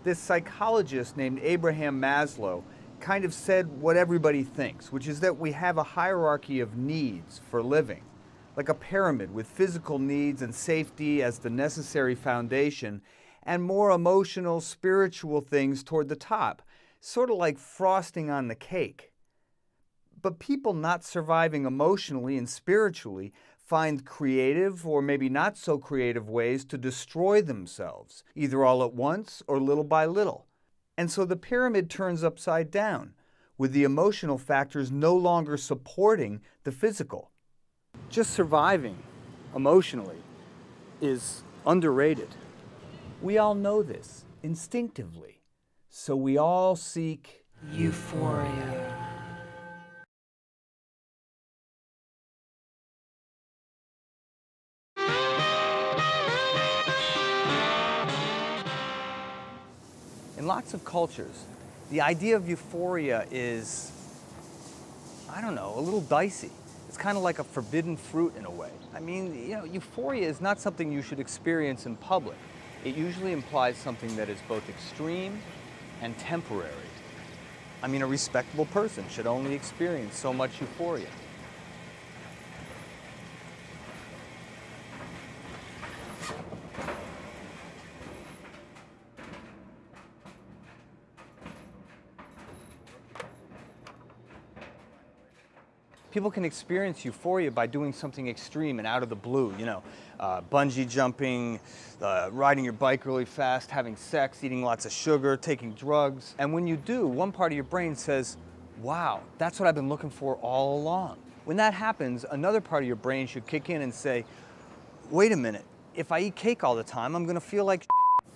This psychologist named Abraham Maslow kind of said what everybody thinks, which is that we have a hierarchy of needs for living, like a pyramid with physical needs and safety as the necessary foundation, and more emotional, spiritual things toward the top, sort of like frosting on the cake. But people not surviving emotionally and spiritually find creative or maybe not so creative ways to destroy themselves, either all at once or little by little. And so the pyramid turns upside down, with the emotional factors no longer supporting the physical. Just surviving emotionally is underrated. We all know this instinctively, so we all seek euphoria. In lots of cultures, the idea of euphoria is, I don't know, a little dicey. It's kind of like a forbidden fruit in a way. I mean, euphoria is not something you should experience in public. It usually implies something that is both extreme and temporary. I mean, a respectable person should only experience so much euphoria. People can experience euphoria by doing something extreme and out of the blue, bungee jumping, riding your bike really fast, having sex, eating lots of sugar, taking drugs. And when you do, one part of your brain says, wow, that's what I've been looking for all along. When that happens, another part of your brain should kick in and say, wait a minute, if I eat cake all the time, I'm gonna feel like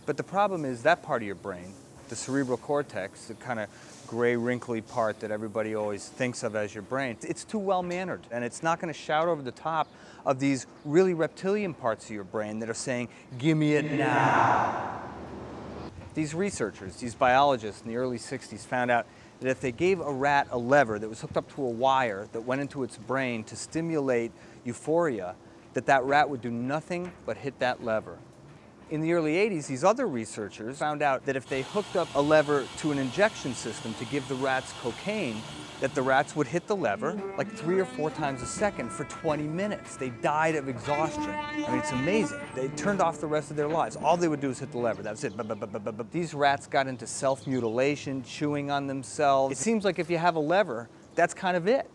But the problem is that part of your brain, the cerebral cortex, the kind of gray, wrinkly part that everybody always thinks of as your brain, it's too well-mannered, and it's not going to shout over the top of these really reptilian parts of your brain that are saying, give me it now. These researchers, these biologists in the early 60s found out that if they gave a rat a lever that was hooked up to a wire that went into its brain to stimulate euphoria, that rat would do nothing but hit that lever. In the early 80s, these other researchers found out that if they hooked up a lever to an injection system to give the rats cocaine, that the rats would hit the lever like 3 or 4 times a second for 20 minutes. They died of exhaustion. I mean, it's amazing. They turned off the rest of their lives. All they would do is hit the lever. That was it. But these rats got into self-mutilation, chewing on themselves. It seems like if you have a lever, that's kind of it.